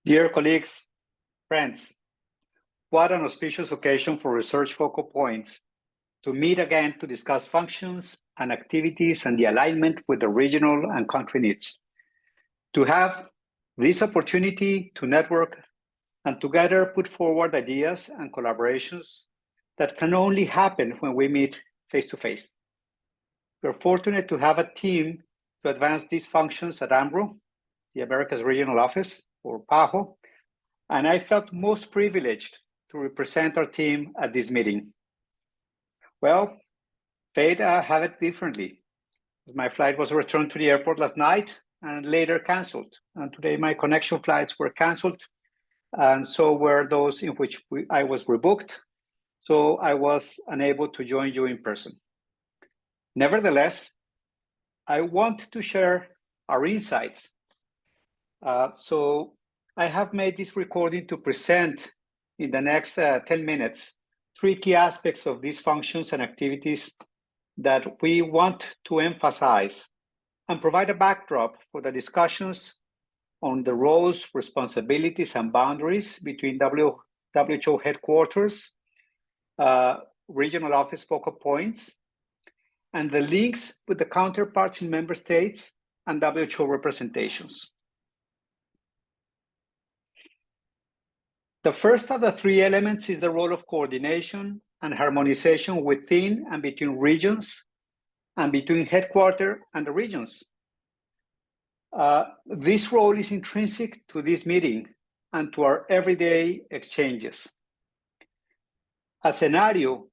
Dear colleagues, friends, what an auspicious occasion for Research Focal Points to meet again to discuss functions and activities and the alignment with the regional and country needs. To have this opportunity to network and together put forward ideas and collaborations that can only happen when we meet face-to-face. We're fortunate to have a team to advance these functions at AMRO, the Americas Regional Office, or PAHO, and I felt most privileged to represent our team at this meeting. Well, fate have it differently. My flight was returned to the airport last night and later canceled. And today my connection flights were canceled, and so were those in which I was rebooked. So I was unable to join you in person. Nevertheless, I want to share our insights. So I have made this recording to present in the next 10 minutes 3 key aspects of these functions and activities that we want to emphasize and provide a backdrop for the discussions on the roles, responsibilities, and boundaries between WHO headquarters, regional office focal points, and the links with the counterparts in member states and WHO representations. The first of the 3 elements is the role of coordination and harmonization within and between regions and between headquarters and the regions. This role is intrinsic to this meeting and to our everyday exchanges. A scenario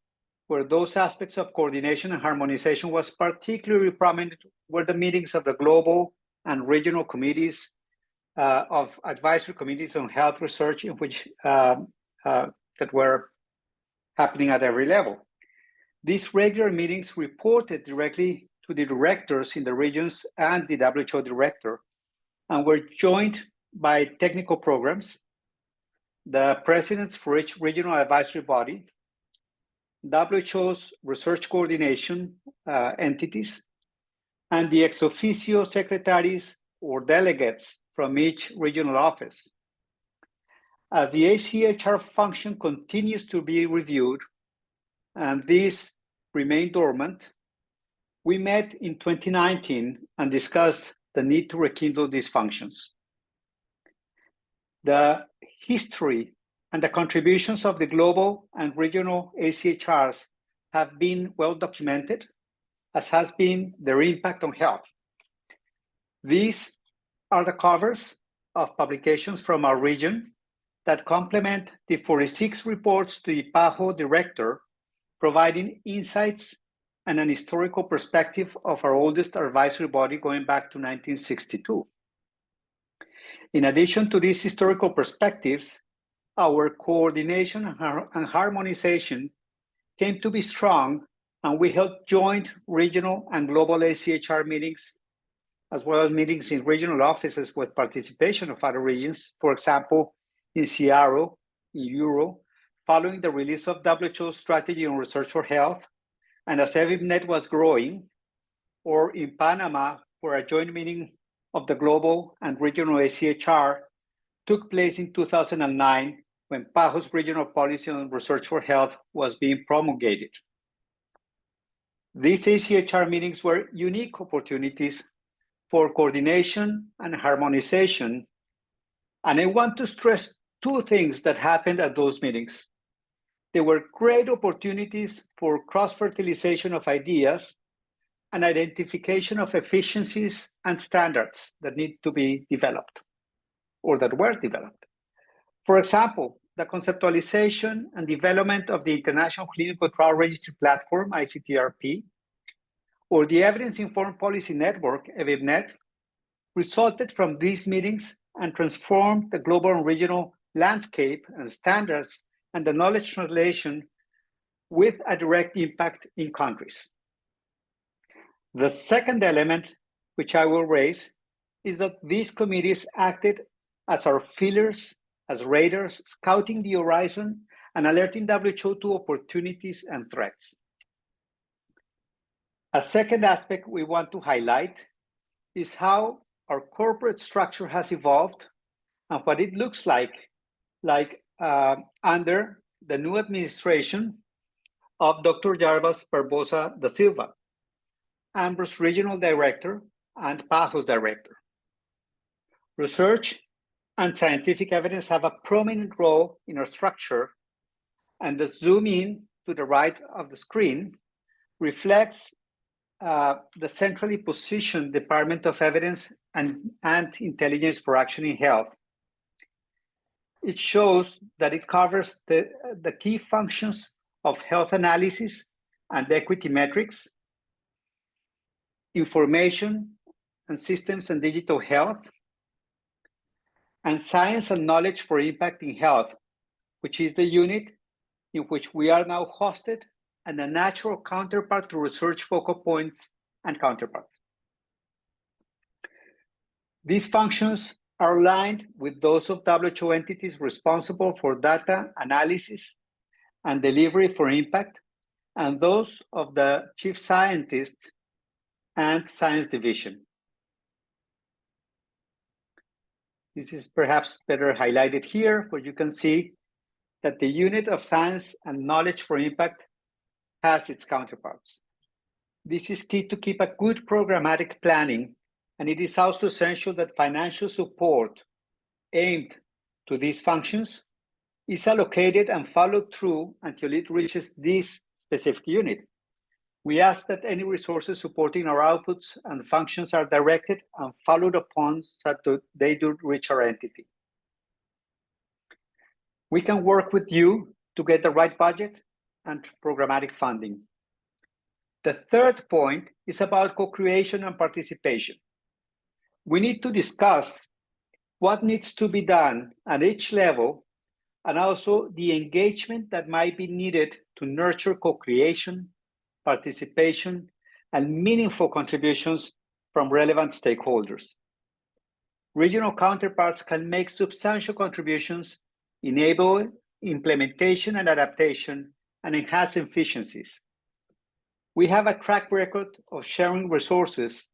where those aspects of coordination and harmonization was particularly prominent were the meetings of the global and regional committees of advisory committees on health research, in which that were happening at every level. These regular meetings reported directly to the directors in the regions and the WHO director, and were joined by technical programs, the presidents for each regional advisory body, WHO's research coordination entities, and the ex officio secretaries or delegates from each regional office. As the ACHR function continues to be reviewed, and this remained dormant, we met in 2019 and discussed the need to rekindle these functions. The history and the contributions of the global and regional ACHRs have been well documented, as has been their impact on health. These are the covers of publications from our region that complement the 46 reports to the PAHO director, providing insights and an historical perspective of our oldest advisory body going back to 1962. In addition to these historical perspectives, our coordination and harmonization came to be strong, and we held joint regional and global ACHR meetings, as well as meetings in regional offices with participation of other regions, for example, in Seattle, in Euro, following the release of WHO's strategy on research for health, and as EVIPNet was growing, or in Panama, where a joint meeting of the global and regional ACHR took place in 2009, when PAHO's regional policy on research for health was being promulgated. These ACHR meetings were unique opportunities for coordination and harmonization, and I want to stress 2 things that happened at those meetings. They were great opportunities for cross-fertilization of ideas and identification of efficiencies and standards that need to be developed or that were developed. For example, the conceptualization and development of the International Clinical Trial Registry Platform, ICTRP, or the Evidence-Informed Policy Network, EVIPNet, resulted from these meetings and transformed the global and regional landscape and standards and the knowledge translation with a direct impact in countries. The second element, which I will raise, is that these committees acted as our feelers, as radars, scouting the horizon and alerting WHO to opportunities and threats. A second aspect we want to highlight is how our corporate structure has evolved and what it looks like under the new administration of Dr. Jarbas Barbosa da Silva, AMRO's regional director and PAHO's director. Research and scientific evidence have a prominent role in our structure, and the zoom in to the right of the screen reflects the centrally positioned Department of Evidence and Intelligence for Action in Health. It shows that it covers the key functions of health analysis and equity metrics, information and systems and digital health, and science and knowledge for impact in health, which is the unit in which we are now hosted and a natural counterpart to research focal points and counterparts. These functions are aligned with those of WHO entities responsible for data analysis and delivery for impact, and those of the chief scientist and science division. This is perhaps better highlighted here, where you can see that the unit of science and knowledge for impact has its counterparts. This is key to keep a good programmatic planning, and it is also essential that financial support aimed to these functions is allocated and followed through until it reaches this specific unit. We ask that any resources supporting our outputs and functions are directed and followed upon so that they do reach our entity. We can work with you to get the right budget and programmatic funding. The third point is about co-creation and participation. We need to discuss what needs to be done at each level, and also the engagement that might be needed to nurture co-creation, participation, and meaningful contributions from relevant stakeholders. Regional counterparts can make substantial contributions, enable implementation and adaptation, and enhance efficiencies. We have a track record of sharing resources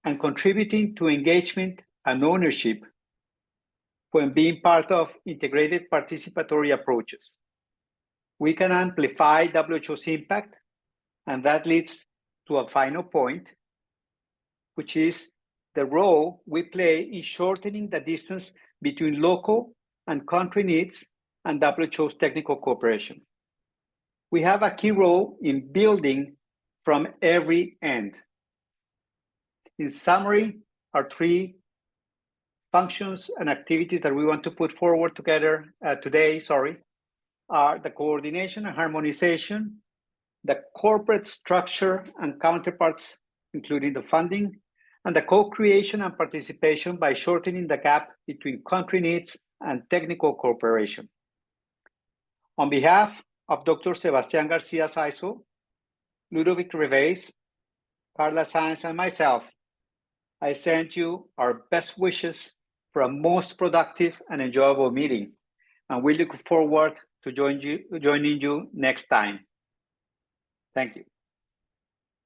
and contributing to engagement and ownership when being part of integrated participatory approaches. We can amplify WHO's impact, and that leads to a final point, which is the role we play in shortening the distance between local and country needs and WHO's technical cooperation. We have a key role in building from every end. In summary, our three functions and activities that we want to put forward together today are the coordination and harmonization, the corporate structure and counterparts, including the funding, and the co-creation and participation by shortening the gap between country needs and technical cooperation. On behalf of Dr. Sebastián García Saizo, Ludovic Reveis, Carla Sáenz, and myself, I send you our best wishes for a most productive and enjoyable meeting, and we look forward to joining you next time. Thank you.